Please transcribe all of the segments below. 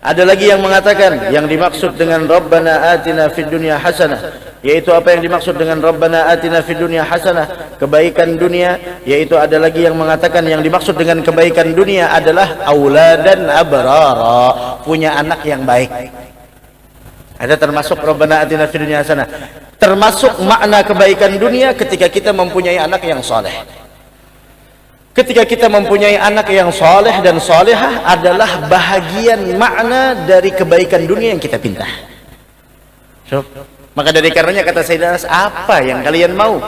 Ada lagi yang mengatakan yang dimaksud dengan Rabbana atina fid dunya hasanah, yaitu apa yang dimaksud dengan Rabbana atina fid dunya hasanah, kebaikan dunia. Yaitu ada lagi yang mengatakan yang dimaksud dengan kebaikan dunia adalah auladan abrara, punya anak yang baik. Ada termasuk Rabbana atina fid dunya hasanah. Termasuk makna kebaikan dunia ketika kita mempunyai anak yang soleh. Ketika kita mempunyai anak yang soleh dan solehah adalah bahagian makna dari kebaikan dunia yang kita pinta. Maka dari karenanya kata Sayyidina Anas, apa yang kalian mau?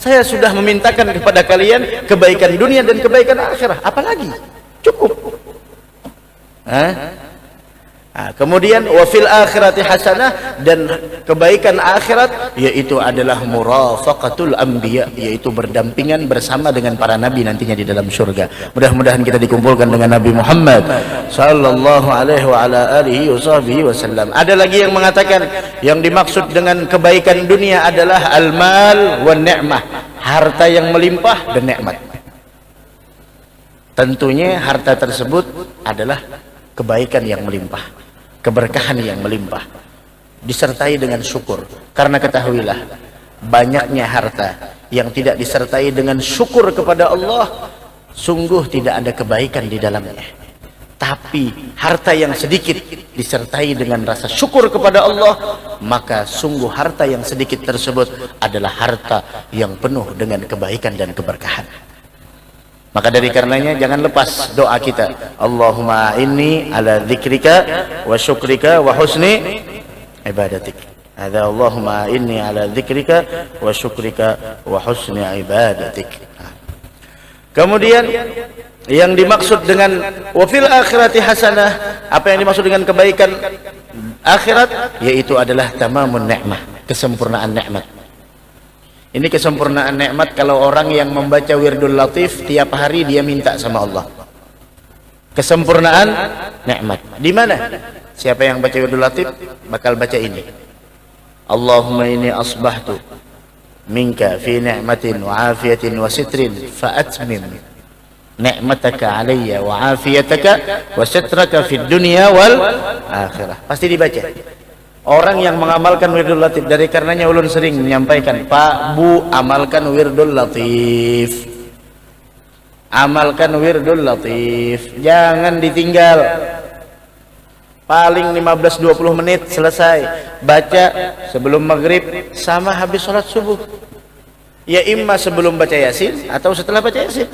Saya sudah memintakan kepada kalian kebaikan dunia dan kebaikan akhirah. Apalagi? Cukup. Kemudian wafil akhirati hasanah, dan kebaikan akhirat yaitu adalah murafaqatul anbiya, yaitu berdampingan bersama dengan para nabi nantinya di dalam surga. Mudah-mudahan kita dikumpulkan dengan Nabi Muhammad sallallahu alaihi wa ala alihi wasallam. Ada lagi yang mengatakan yang dimaksud dengan kebaikan dunia adalah al-mal wan ni'mah, harta yang melimpah dan nikmat. Tentunya harta tersebut adalah kebaikan yang melimpah, keberkahan yang melimpah, disertai dengan syukur. Karena ketahuilah, banyaknya harta yang tidak disertai dengan syukur kepada Allah, sungguh tidak ada kebaikan di dalamnya. Tapi harta yang sedikit disertai dengan rasa syukur kepada Allah, maka sungguh harta yang sedikit tersebut adalah harta yang penuh dengan kebaikan dan keberkahan. Maka dari karenanya jangan lepas doa kita, Allahumma inni ala dzikrika wa syukrika wa husni ibadatik. Ada Allahumma inni ala dzikrika wa syukrika wa husni ibadatik. Kemudian yang dimaksud dengan wa fil akhirati hasanah, apa yang dimaksud dengan kebaikan akhirat yaitu adalah tamamun ni'mah, kesempurnaan nikmat. Ini kesempurnaan nikmat kalau orang yang membaca wirdul latif tiap hari dia minta sama Allah. Kesempurnaan nikmat. Di mana? Siapa yang baca wirdul latif bakal baca ini. Allahumma inni asbahtu minka fi ni'matin wa afiyatin wa sitrin fa atmim ni'mataka alayya wa afiyataka wa sitraka fid dunya wal akhirah. Pasti dibaca. Orang yang mengamalkan wirdul latif, dari karenanya ulun sering menyampaikan, Pak, Bu, amalkan wirdul latif. Amalkan wirdul latif. Jangan ditinggal. Paling 15-20 menit selesai. Baca sebelum maghrib sama habis sholat subuh. Ya imma sebelum baca Yasin atau setelah baca Yasin.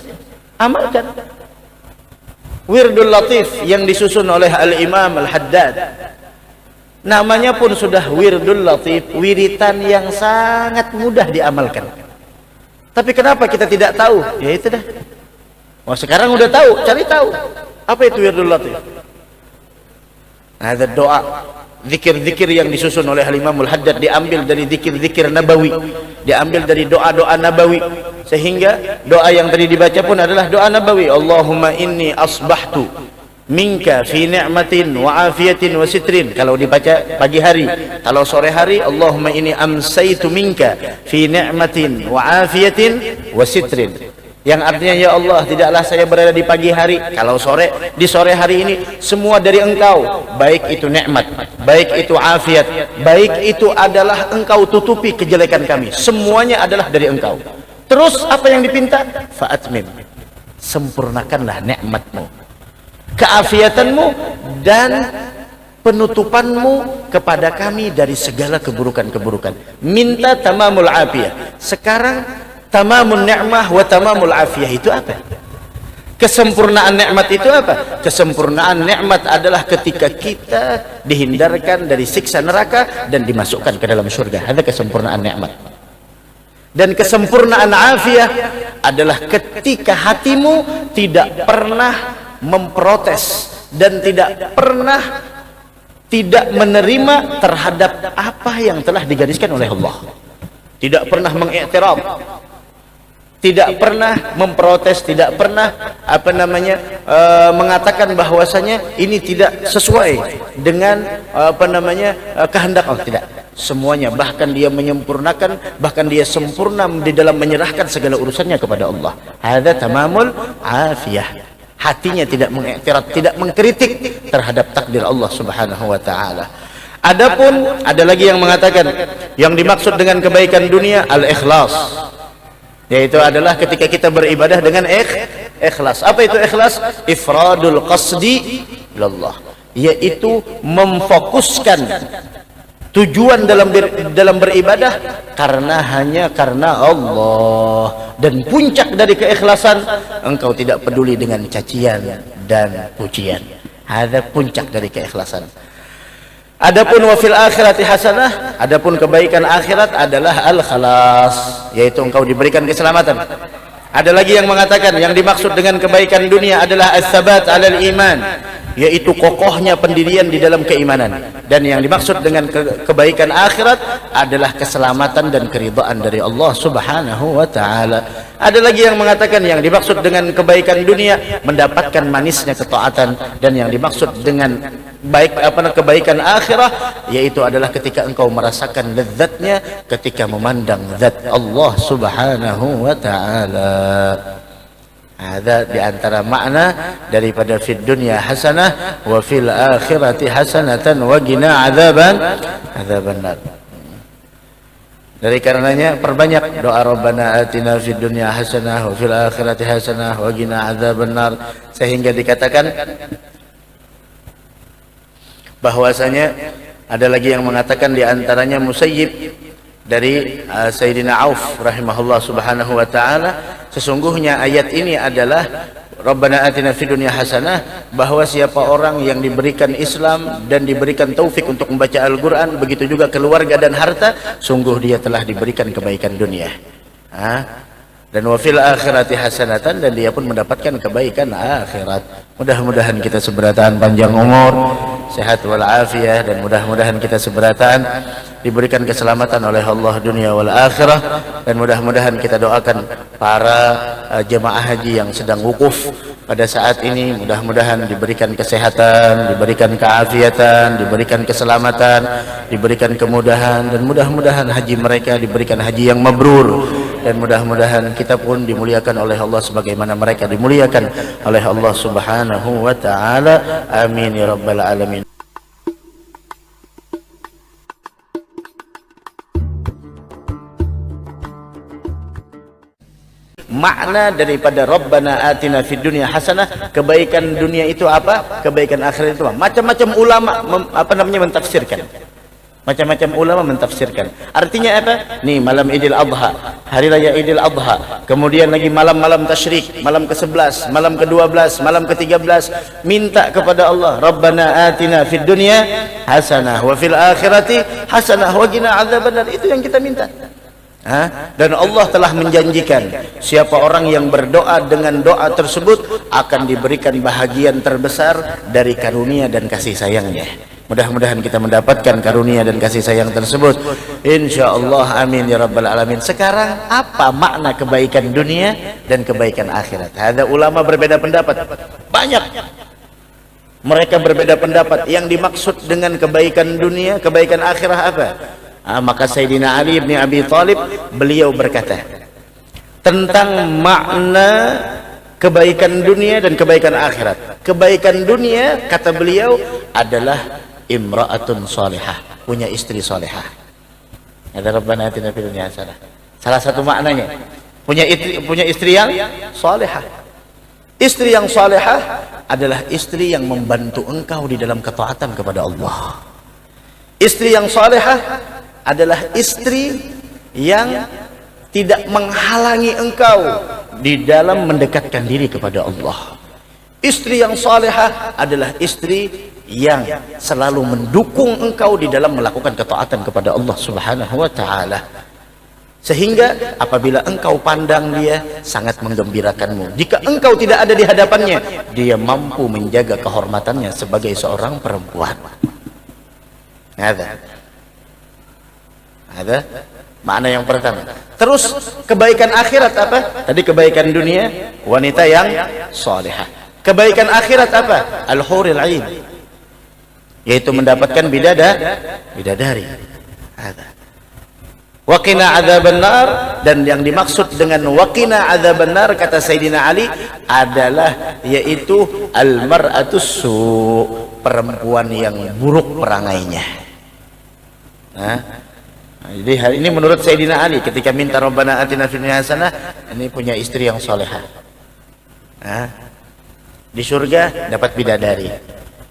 Amalkan. Wirdul latif yang disusun oleh Al-Imam Al-Haddad. Namanya pun sudah wirdul latif, wiritan yang sangat mudah diamalkan. Tapi kenapa kita tidak tahu? Ya itu dah. Wah, sekarang udah tahu, cari tahu. Apa itu wirdul latif? Ada doa, zikir-zikir yang disusun oleh Imam Al-Haddad diambil dari zikir-zikir nabawi, diambil dari doa-doa nabawi, sehingga doa yang tadi dibaca pun adalah doa nabawi. Allahumma inni asbahtu minka fi ni'matin wa afiyatin wa sitrin, kalau dibaca pagi hari. Kalau sore hari, Allahumma inni amsaitu minka fi ni'matin wa afiyatin wa sitrin, yang artinya ya Allah, tidaklah saya berada di pagi hari, kalau sore, di sore hari ini semua dari Engkau, baik itu nikmat, baik itu afiat, baik itu adalah Engkau tutupi kejelekan kami, semuanya adalah dari Engkau. Terus apa yang dipinta? Fa'atmim, sempurnakanlah nikmatmu, keafiatanmu dan penutupanmu kepada kami dari segala keburukan-keburukan. Minta tamamul afiyah. Sekarang tamamun ni'mah wa tamamul afiyah itu apa? Kesempurnaan nikmat itu apa? Kesempurnaan nikmat adalah ketika kita dihindarkan dari siksa neraka dan dimasukkan ke dalam surga. Ada kesempurnaan nikmat. Dan kesempurnaan afiyah adalah ketika hatimu tidak pernah memprotes dan tidak pernah tidak menerima terhadap apa yang telah digariskan oleh Allah. Tidak pernah mengiktiraf, tidak pernah memprotes, tidak pernah mengatakan bahwasanya ini tidak sesuai dengan kehendak Allah. Tidak, semuanya, bahkan dia menyempurnakan, bahkan dia sempurna di dalam menyerahkan segala urusannya kepada Allah. Hadza tamamul afiyah. hatinya tidak mengiktiraf, tidak mengkritik terhadap takdir Allah Subhanahu wa taala. Adapun ada lagi yang mengatakan yang dimaksud dengan kebaikan dunia al-ikhlas, yaitu adalah ketika kita beribadah dengan ikhlas. Apa itu ikhlas? Ifradul qasdi lillah, yaitu memfokuskan tujuan dalam beribadah hanya karena Allah, dan puncak dari keikhlasan engkau tidak peduli dengan cacian dan pujian. Ada puncak dari keikhlasan. Adapun wa fil akhirati hasanah, adapun kebaikan akhirat adalah al-khalas, yaitu engkau diberikan keselamatan. Ada lagi yang mengatakan yang dimaksud dengan kebaikan dunia adalah as-sabat 'alal iman, yaitu kokohnya pendirian di dalam keimanan. Dan yang dimaksud dengan kebaikan akhirat adalah keselamatan dan keridhaan dari Allah Subhanahu wa taala. Ada lagi yang mengatakan yang dimaksud dengan kebaikan dunia mendapatkan manisnya ketaatan, dan yang dimaksud dengan kebaikan akhirah yaitu adalah ketika engkau merasakan lezatnya ketika memandang zat Allah Subhanahu wa taala. Ada di antara makna daripada fid dunya hasanah wa fil akhirati hasanatan wa qina adzaban nar. Dari karenanya perbanyak doa Rabbana atina fid dunya hasanah wa fil akhirati hasanah wa qina adzaban nar, sehingga dikatakan bahwasanya ada lagi yang mengatakan di antaranya Musayyib dari Sayyidina Auf rahimahullah subhanahu wa ta'ala, sesungguhnya ayat ini adalah Rabbana atina fid dunya hasanah, bahwa siapa orang yang diberikan Islam dan diberikan taufik untuk membaca Al-Quran, begitu juga keluarga dan harta, sungguh dia telah diberikan kebaikan dunia. Dan wafil akhirati hasanatan, dan dia pun mendapatkan kebaikan akhirat. Mudah-mudahan kita seberatan panjang umur, sehat walafiat, dan mudah-mudahan kita seberatan diberikan keselamatan oleh Allah dunia wal akhirah. Dan mudah-mudahan kita doakan para jemaah haji yang sedang wukuf pada saat ini, mudah-mudahan diberikan kesehatan, diberikan keafiatan, diberikan keselamatan, diberikan kemudahan, dan mudah-mudahan haji mereka diberikan haji yang mabrur. Dan mudah-mudahan kita pun dimuliakan oleh Allah sebagaimana mereka dimuliakan oleh Allah Subhanahu wa ta'ala. Amin ya rabbal alamin. Makna daripada Rabbana atina fid dunya hasanah, kebaikan dunia itu apa? Kebaikan akhirat itu apa? Macam-macam ulama mentafsirkan. Macam-macam ulama mentafsirkan. Artinya apa? Nih malam Idul Adha, hari raya Idul Adha, kemudian lagi malam-malam tasyrik, malam ke-11, malam ke-12, malam ke-13, minta kepada Allah, Rabbana atina fid dunya hasanah wa fil akhirati hasanah wa qina adzabannar. Itu yang kita minta. Dan Allah telah menjanjikan siapa orang yang berdoa dengan doa tersebut akan diberikan bahagian terbesar dari karunia dan kasih sayangnya. Mudah-mudahan kita mendapatkan karunia dan kasih sayang tersebut, insyaallah. Amin ya rabbal alamin. Sekarang apa makna kebaikan dunia dan kebaikan akhirat? Ada ulama berbeda pendapat, banyak mereka berbeda pendapat. Yang dimaksud dengan kebaikan dunia, kebaikan akhirat apa? Maka Sayyidina Ali bin Abi Thalib, beliau berkata tentang makna kebaikan dunia dan kebaikan akhirat. Kebaikan dunia, kata beliau, adalah imra'atun salihah, punya istri salihah. Ada Rabbana atina fid dunya hasanah. Salah satu maknanya punya istri yang salihah. Istri yang salihah adalah istri yang membantu engkau di dalam ketaatan kepada Allah. Istri yang salihah adalah istri yang tidak menghalangi engkau di dalam mendekatkan diri kepada Allah. Istri yang salihah adalah istri yang selalu mendukung engkau di dalam melakukan ketaatan kepada Allah Subhanahu wa ta'ala, sehingga apabila engkau pandang dia sangat menggembirakanmu. Jika engkau tidak ada di hadapannya, dia mampu menjaga kehormatannya sebagai seorang perempuan. Ada makna yang pertama. Terus kebaikan akhirat apa? Tadi kebaikan dunia, wanita yang salihah. Kebaikan akhirat apa? Al-huril 'ain, yaitu mendapatkan bidadari. Wa qina adzaban nar, dan yang dimaksud dengan waqina adzabannar kata Sayyidina Ali adalah yaitu al-mar'atus su', perempuan yang buruk perangainya. Jadi hari ini menurut Sayyidina Ali ketika minta Rabbana atina fid dunya hasanah, ini punya istri yang solehah. Di surga dapat bidadari,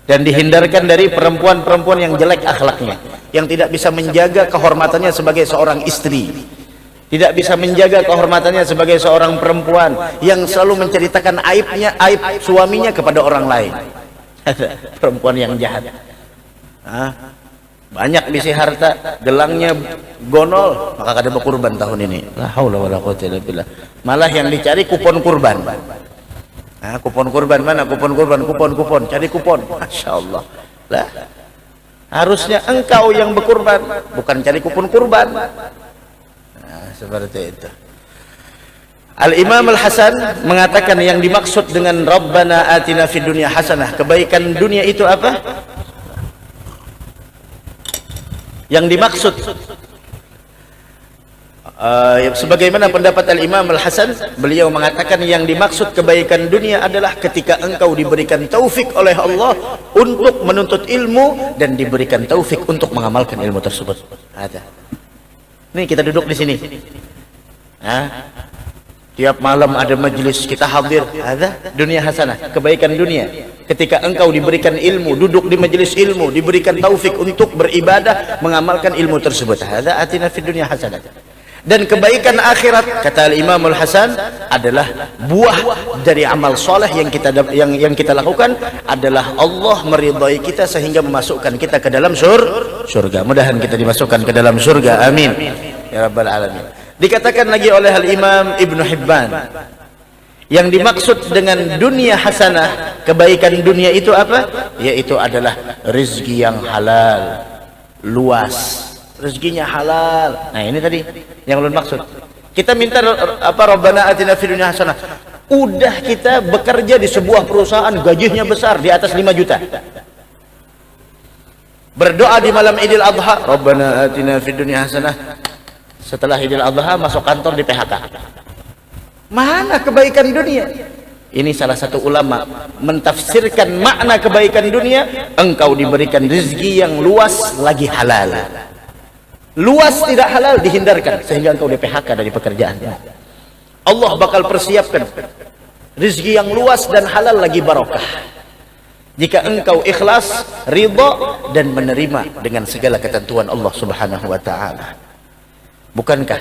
dan dihindarkan dari perempuan-perempuan yang jelek akhlaknya, yang tidak bisa menjaga kehormatannya sebagai seorang istri, tidak bisa menjaga kehormatannya sebagai seorang perempuan, yang selalu menceritakan aib suaminya kepada orang lain. Perempuan yang jahat. Banyak bisi harta, gelangnya gonol, maka kada berkurban tahun ini. La haula wala quwwata illa billah. Malah yang dicari kupon kurban. Kupon kurban mana? Kupon, cari kupon. Masya Allah. Lah, harusnya engkau yang berkurban, bukan cari kupon kurban. Seperti itu. Al-Imam Al-Hasan mengatakan yang dimaksud dengan Rabbana atina fid dunya hasanah, kebaikan dunia itu apa? Yang dimaksud sebagaimana pendapat Al-Imam Al-Hasan, beliau mengatakan yang dimaksud kebaikan dunia adalah ketika engkau diberikan taufik oleh Allah untuk menuntut ilmu dan diberikan taufik untuk mengamalkan ilmu tersebut. Ada. Nih kita duduk di sini. Tiap malam ada majelis, kita hadir. Ada dunia hasanah, kebaikan dunia. Ketika engkau diberikan ilmu, duduk di majelis ilmu, diberikan taufik untuk beribadah, mengamalkan ilmu tersebut. Ada atina fid dunya hasanah. Dan kebaikan akhirat kata Imam Al-Hasan adalah buah dari amal soleh yang kita lakukan adalah Allah meridai kita sehingga memasukkan kita ke dalam surga. Mudahan kita dimasukkan ke dalam surga. Amin ya rabbal alamin. Dikatakan lagi oleh Al-Imam Ibnu Hibban, yang dimaksud dengan dunia hasanah, kebaikan dunia itu apa? Yaitu adalah rezeki yang halal, luas, rezekinya halal. Nah ini tadi yang ulun maksud. Kita minta apa? Rabbana atina fid dunya hasanah. Udah kita bekerja di sebuah perusahaan, gajinya besar di atas 5 juta. Berdoa di malam Idul Adha, Rabbana atina fid dunya hasanah. Setelah Idul Adha masuk kantor di PHK. Mana kebaikan dunia? Ini salah satu ulama mentafsirkan makna kebaikan dunia, engkau diberikan rezeki yang luas lagi halal. Luas tidak halal dihindarkan sehingga engkau di PHK dari pekerjaannya. Allah bakal persiapkan rezeki yang luas dan halal lagi barokah. Jika engkau ikhlas, ridha dan menerima dengan segala ketentuan Allah Subhanahu wa taala. Bukankah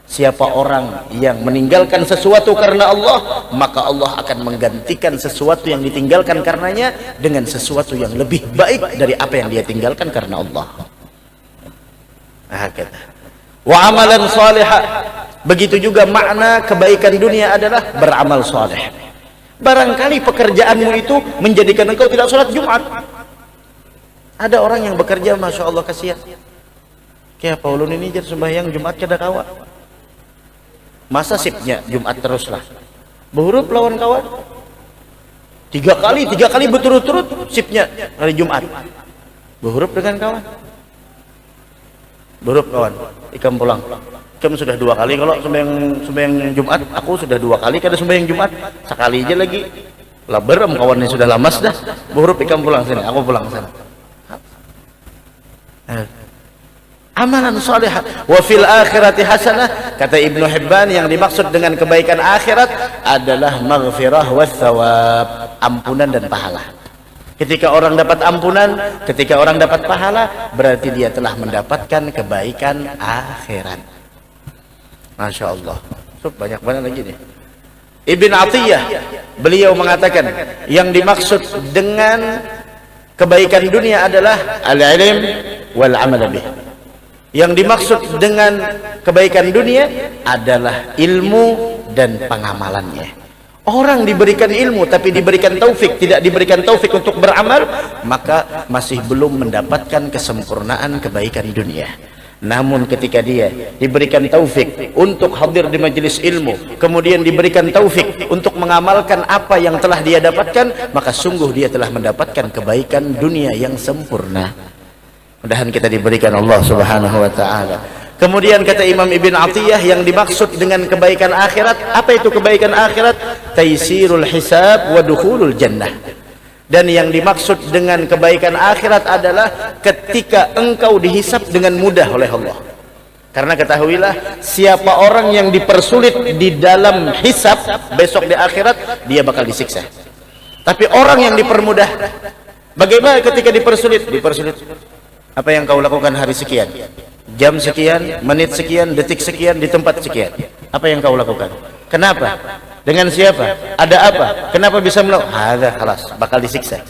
siapa orang yang meninggalkan sesuatu karena Allah, maka Allah akan menggantikan sesuatu yang ditinggalkan karenanya dengan sesuatu yang lebih baik dari apa yang dia tinggalkan karena Allah. Wa amalan salihah. Begitu juga makna kebaikan dunia adalah beramal saleh. Barangkali pekerjaanmu itu menjadikan engkau tidak sholat Jumat. Ada orang yang bekerja, masya Allah, kasihan. Ya Paulun ini jadi sembahyang Jumat kada kawa. Masa sipnya Jumat teruslah. Berhuruf lawan kawan. Tiga kali berturut-turut sipnya hari Jumat. Berhuruf dengan kawan. Berhuruf kawan. Ikam pulang. Ikam sudah 2 kali kalau sembahyang Jumat. Aku sudah 2 kali kada sembahyang Jumat. Sekali aja lagi. Lah berem kawannya sudah lama dah. Berhuruf ikam pulang sini. Aku pulang sana. Amalan salihah. Wa fil akhirati hasanah, kata Ibnu Hibban, yang dimaksud dengan kebaikan akhirat adalah maghfirah wa thawab, ampunan dan pahala. Ketika orang dapat ampunan, ketika orang dapat pahala, berarti dia telah mendapatkan kebaikan akhirat. Masya Allah. Banyak banget lagi nih. Ibn Atiyah, beliau mengatakan yang dimaksud dengan kebaikan dunia adalah al-ilm wal amal bih. Yang dimaksud dengan kebaikan dunia adalah ilmu dan pengamalannya. Orang diberikan ilmu tapi diberikan taufik, tidak diberikan taufik untuk beramal, maka masih belum mendapatkan kesempurnaan kebaikan dunia. Namun ketika dia diberikan taufik untuk hadir di majelis ilmu, kemudian diberikan taufik untuk mengamalkan apa yang telah dia dapatkan, maka sungguh dia telah mendapatkan kebaikan dunia yang sempurna. Mudahan kita diberikan Allah Subhanahu wa taala. Kemudian kata Imam Ibn Atiyah, yang dimaksud dengan kebaikan akhirat, apa itu kebaikan akhirat? Taisirul hisab wa dukhulul jannah. Dan yang dimaksud dengan kebaikan akhirat adalah ketika engkau dihisab dengan mudah oleh Allah. Karena ketahuilah, siapa orang yang dipersulit di dalam hisab besok di akhirat, dia bakal disiksa. Tapi orang yang dipermudah, bagaimana ketika dipersulit? Dipersulit, apa yang kau lakukan hari sekian, jam sekian, menit sekian, detik sekian, di tempat sekian, apa yang kau lakukan? Kenapa? Dengan siapa? Ada apa? Kenapa bisa melakukan? Ada, halas, bakal disiksa.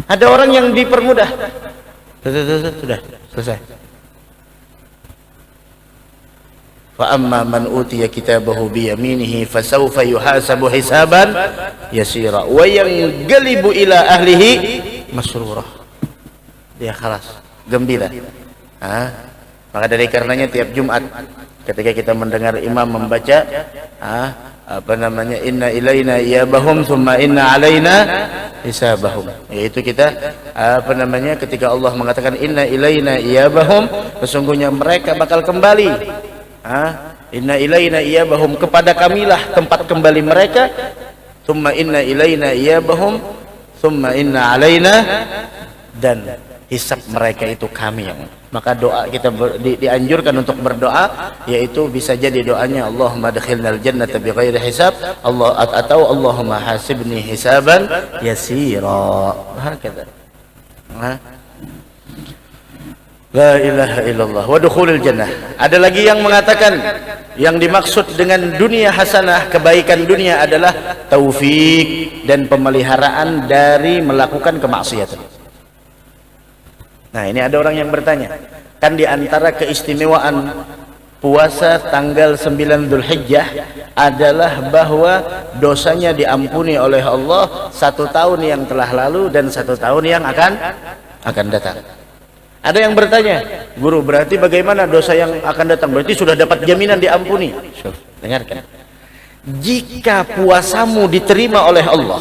Ada orang yang dipermudah, sudah selesai. Fa amma man utiya kitabahu bi yaminihi fasawfa yuhasabu hisaban yasira wa yanqalibu ila ahlihi masrura. Dia khalas, gembira. Maka dari karenanya tiap Jumat ketika kita mendengar imam membaca inna ilaina iyabahum thumma inna alaina hisabahum, yaitu kita ketika Allah mengatakan inna ilaina iyabahum, sesungguhnya mereka bakal kembali. Inna ilaina iyabahum, kepada kamilah tempat kembali mereka. Thumma inna ilaina iyabahum thumma inna alaina, dan hisab mereka itu kami yang. Maka doa kita dianjurkan untuk berdoa, yaitu bisa jadi doanya Allahumma adkhilnal jannata bighairi hisab, atau Allahumma hasibni hisaban yasira. Hakada. La ilaha illallah wa dukhulul jannah. Ada lagi yang mengatakan yang dimaksud dengan dunia hasanah, kebaikan dunia, adalah taufik dan pemeliharaan dari melakukan kemaksiatan. Nah, ini ada orang yang bertanya, kan di antara keistimewaan puasa tanggal 9 Dzulhijjah adalah bahwa dosanya diampuni oleh Allah 1 tahun yang telah lalu dan 1 tahun yang akan datang. Ada yang bertanya, guru, berarti bagaimana dosa yang akan datang? Berarti sudah dapat jaminan diampuni. Dengarkan, jika puasamu diterima oleh Allah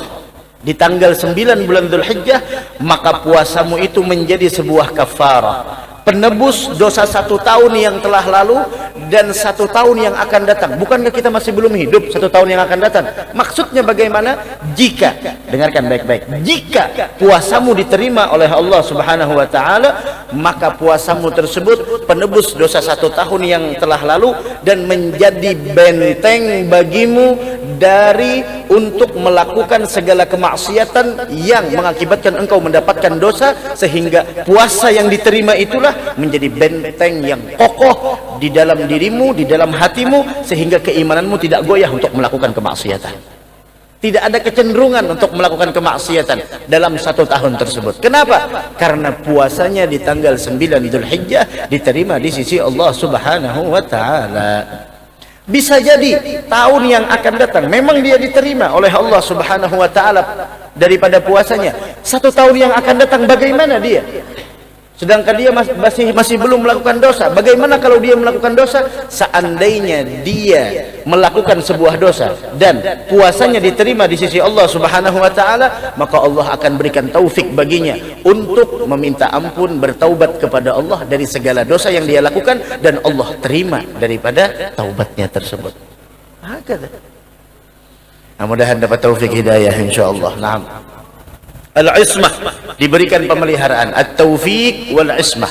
di tanggal 9 bulan Dzulhijjah, maka puasamu itu menjadi sebuah kafarah, penebus dosa 1 tahun yang telah lalu dan 1 tahun yang akan datang. Bukankah kita masih belum hidup 1 tahun yang akan datang? Maksudnya bagaimana? Jika, dengarkan baik-baik, jika puasamu diterima oleh Allah Subhanahu wa ta'ala, maka puasamu tersebut penebus dosa 1 tahun yang telah lalu dan menjadi benteng bagimu dari untuk melakukan segala kemaksiatan yang mengakibatkan engkau mendapatkan dosa, sehingga puasa yang diterima itulah menjadi benteng yang kokoh di dalam dirimu, di dalam hatimu, sehingga keimananmu tidak goyah untuk melakukan kemaksiatan. Tidak ada kecenderungan untuk melakukan kemaksiatan dalam 1 tahun tersebut. Kenapa? Karena puasanya di tanggal 9 Dzulhijjah diterima di sisi Allah Subhanahu wa ta'ala. Bisa jadi tahun yang akan datang memang dia diterima oleh Allah Subhanahu wa ta'ala daripada puasanya. 1 tahun yang akan datang bagaimana dia? Sedangkan dia masih belum melakukan dosa. Bagaimana kalau dia melakukan dosa? Seandainya dia melakukan sebuah dosa dan puasanya diterima di sisi Allah Subhanahu wa ta'ala, maka Allah akan berikan taufik baginya untuk meminta ampun, bertaubat kepada Allah dari segala dosa yang dia lakukan, dan Allah terima daripada taubatnya tersebut. Mudah-mudahan dapat taufik hidayah insyaallah. Naam. Al-ismah, diberikan pemeliharaan, at-taufiq wal ismah.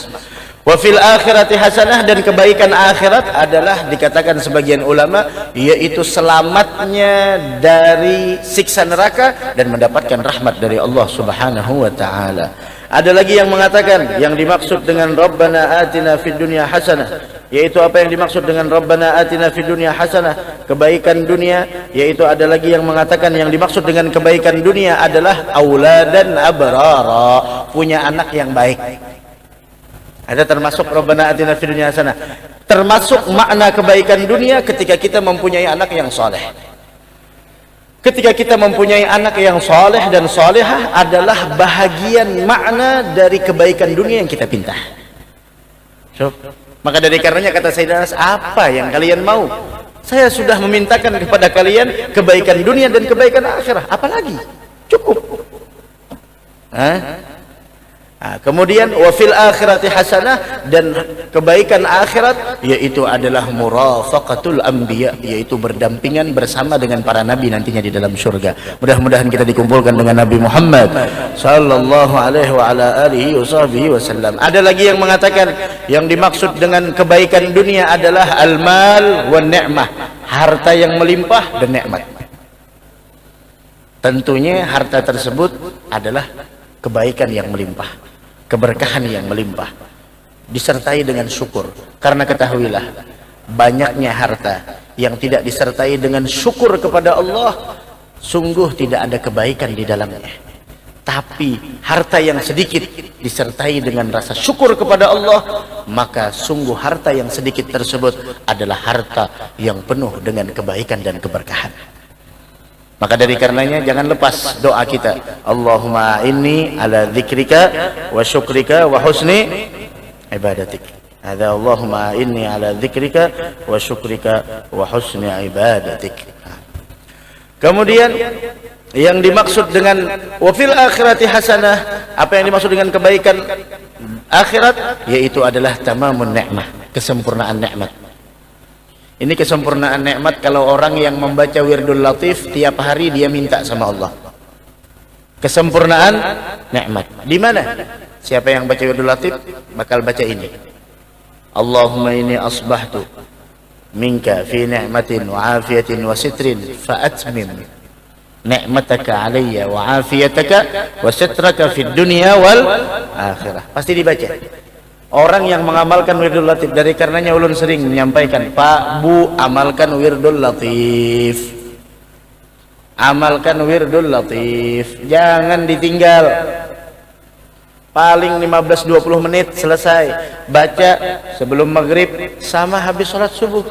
Wa fil akhirati hasanah, dan kebaikan akhirat adalah dikatakan sebagian ulama yaitu selamatnya dari siksa neraka dan mendapatkan rahmat dari Allah Subhanahu wa ta'ala. Ada lagi yang mengatakan yang dimaksud dengan Rabbana atina fid dunya hasanah, yaitu apa yang dimaksud dengan Rabbana atina fid dunya hasanah, kebaikan dunia. Yaitu ada lagi yang mengatakan yang dimaksud dengan kebaikan dunia adalah auladan abrara, punya anak yang baik. Ada termasuk Rabbana atina fid dunya hasanah, termasuk makna kebaikan dunia ketika kita mempunyai anak yang soleh. Ketika kita mempunyai anak yang soleh dan solehah adalah bahagian makna dari kebaikan dunia yang kita pinta. Maka dari karenanya kata Sayyidina Anas, apa yang kalian mau? Saya sudah memintakan kepada kalian kebaikan dunia dan kebaikan akhirah, apalagi? Cukup. Kemudian wa fil akhirati hasanah, dan kebaikan akhirat yaitu adalah murafaqatul anbiya, yaitu berdampingan bersama dengan para nabi nantinya di dalam surga. Mudah-mudahan kita dikumpulkan dengan Nabi Muhammad sallallahu alaihi wa ala alihi wasallam. Ada lagi yang mengatakan yang dimaksud dengan kebaikan dunia adalah al-mal wan ni'mah, harta yang melimpah dan nikmat. Tentunya harta tersebut adalah kebaikan yang melimpah, keberkahan yang melimpah, disertai dengan syukur. Karena ketahuilah, banyaknya harta yang tidak disertai dengan syukur kepada Allah, sungguh tidak ada kebaikan di dalamnya. Tapi harta yang sedikit disertai dengan rasa syukur kepada Allah, maka sungguh harta yang sedikit tersebut adalah harta yang penuh dengan kebaikan dan keberkahan. Maka dari karenanya jangan lepas doa kita, Allahumma inni ala dzikrika wa syukrika wa husni ibadatik. Hadza Allahumma inni ala dzikrika wa syukrika wa husni ibadatik. Kemudian yang dimaksud dengan wa fil akhirati hasanah, apa yang dimaksud dengan kebaikan akhirat, yaitu adalah tamamun ni'mah, kesempurnaan nikmat. Ini kesempurnaan nikmat kalau orang yang membaca wirdul latif tiap hari dia minta sama Allah. Kesempurnaan nikmat. Di mana? Siapa yang baca wirdul latif bakal baca ini. Allahumma inni asbahtu minka fi ni'matin wa afiyatin wa sitrin fa atmim ni'mataka alayya wa afiyataka wa sitraka fid dunya wal akhirah. Pasti dibaca. Orang yang mengamalkan wirdul latif, dari karenanya ulun sering menyampaikan, Pak, Bu, amalkan wirdul latif. Amalkan wirdul latif. Jangan ditinggal. Paling 15-20 menit selesai. Baca sebelum maghrib sama habis sholat subuh.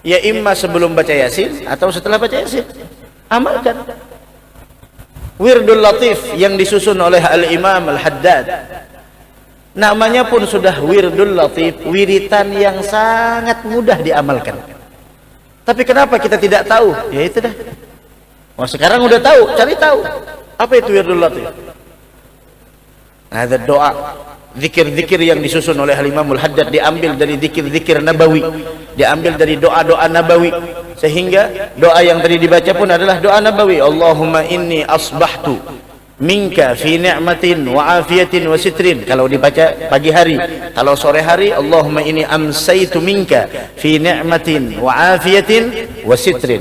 Ya imma sebelum baca Yasin atau setelah baca Yasin. Amalkan. Wirdul latif yang disusun oleh Al-Imam Al-Haddad. Namanya pun sudah wirdul latif, wiritan yang sangat mudah diamalkan. Tapi kenapa kita tidak tahu? Ya itu dah. Wah, sekarang udah tahu, cari tahu. Apa itu wirdul latif? Ada doa, zikir-zikir yang disusun oleh Al-Imamul Haddad diambil dari zikir-zikir nabawi, diambil dari doa-doa nabawi, sehingga doa yang tadi dibaca pun adalah doa nabawi. Allahumma inni asbahtu minka fi ni'matin wa afiyatin wa sitrin, kalau dibaca pagi hari. Kalau sore hari, Allahumma inni amsaitu minka fi ni'matin wa afiyatin wa sitrin,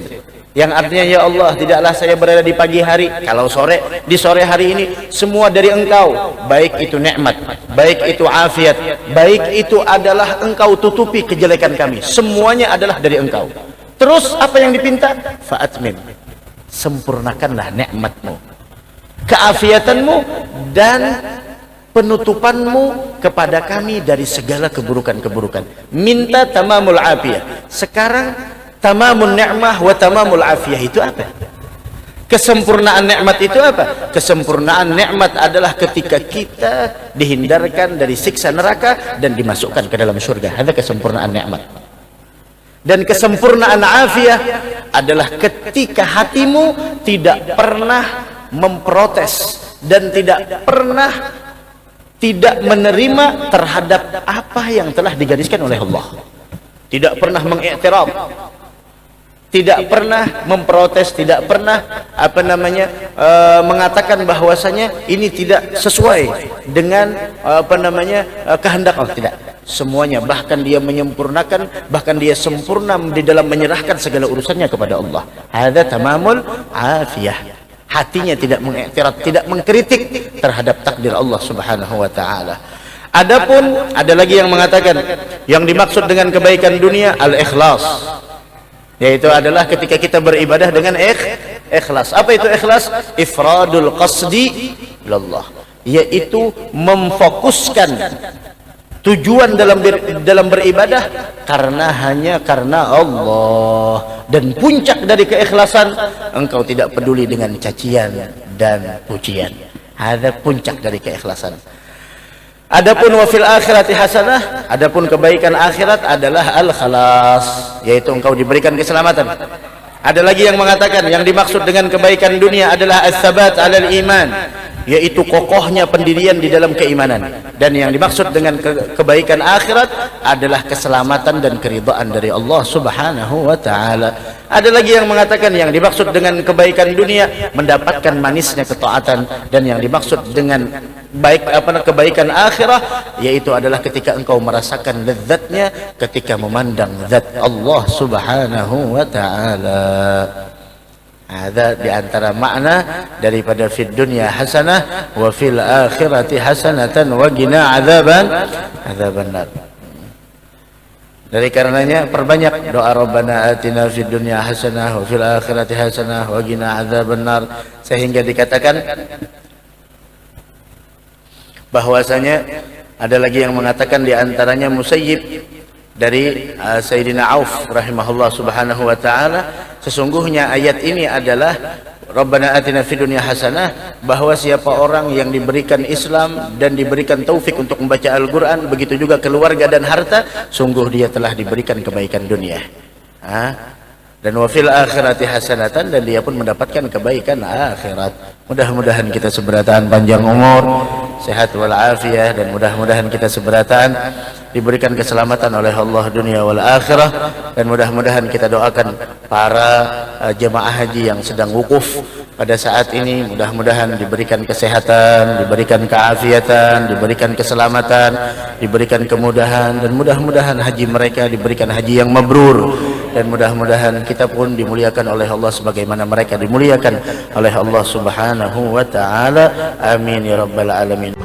yang artinya, ya Allah, tidaklah saya berada di pagi hari, kalau sore, di sore hari ini semua dari Engkau, baik itu nikmat, baik itu afiat, baik itu adalah Engkau tutupi kejelekan kami, semuanya adalah dari Engkau. Terus apa yang dipinta? Fa'atmim, sempurnakanlah nikmatmu, keafiatanmu dan penutupanmu kepada kami dari segala keburukan-keburukan. Minta tamamul afiyah. Sekarang tamamun ni'mah wa tamamul afiyah itu apa? Kesempurnaan nikmat itu apa? Kesempurnaan nikmat adalah ketika kita dihindarkan dari siksa neraka dan dimasukkan ke dalam surga. Ada kesempurnaan nikmat. Dan kesempurnaan afiyah adalah ketika hatimu tidak pernah memprotes dan tidak pernah tidak menerima terhadap apa yang telah digariskan oleh Allah, tidak pernah mengiktiraf, tidak pernah memprotes, tidak pernah mengatakan bahwasanya ini tidak sesuai dengan kehendak Allah. Tidak, semuanya, bahkan dia menyempurnakan, bahkan dia sempurna di dalam menyerahkan segala urusannya kepada Allah. Hadza tamamul afiyah. Hatinya tidak mengiktiraf, tidak mengkritik terhadap takdir Allah Subhanahu wa taala. Adapun ada lagi yang mengatakan yang dimaksud dengan kebaikan dunia al-ikhlas, yaitu adalah ketika kita beribadah dengan ikhlas. Apa itu ikhlas? Ifradul qasdi lillah, yaitu memfokuskan tujuan dalam beribadah hanya karena Allah. Dan puncak dari keikhlasan, engkau tidak peduli dengan cacian dan pujian. Ada puncak dari keikhlasan. Adapun wa fil akhirati hasanah, adapun kebaikan akhirat adalah al-khalas, yaitu engkau diberikan keselamatan. Ada lagi yang mengatakan yang dimaksud dengan kebaikan dunia adalah as-sabat 'alal iman, yaitu kokohnya pendirian di dalam keimanan. Dan yang dimaksud dengan kebaikan akhirat adalah keselamatan dan keridhaan dari Allah Subhanahu wa taala. Ada lagi yang mengatakan yang dimaksud dengan kebaikan dunia mendapatkan manisnya ketaatan, dan yang dimaksud dengan kebaikan akhirah yaitu adalah ketika engkau merasakan lezatnya ketika memandang zat Allah Subhanahu wa taala. Ada di antara makna daripada fid dunya hasanah wa fil akhirati hasanatan wa qina adzaban nar. Dari karenanya perbanyak doa Rabbana atina fid dunya hasanah wa fil akhirati hasanah wa qina adzaban nar, sehingga dikatakan bahwasanya ada lagi yang mengatakan di antaranya Musayyib dari Sayyidina Auf rahimahullah subhanahu wa ta'ala, sesungguhnya ayat ini adalah Rabbana atina fid dunya hasanah, bahwa siapa orang yang diberikan Islam dan diberikan taufik untuk membaca Al-Quran, begitu juga keluarga dan harta, sungguh dia telah diberikan kebaikan dunia. Dan wafil akhirati hasanatan, dan dia pun mendapatkan kebaikan akhirat. Mudah-mudahan kita seberatan panjang umur, sehat walafiat, dan mudah-mudahan kita seberatan diberikan keselamatan oleh Allah dunia wal akhirah. Dan mudah-mudahan kita doakan para jemaah haji yang sedang wukuf pada saat ini, mudah-mudahan diberikan kesehatan, diberikan keafiatan, diberikan keselamatan, diberikan kemudahan, dan mudah-mudahan haji mereka diberikan haji yang mabrur, dan mudah-mudahan kita pun dimuliakan oleh Allah sebagaimana mereka dimuliakan oleh Allah Subhanahu wa taala. Amin ya rabbal alamin.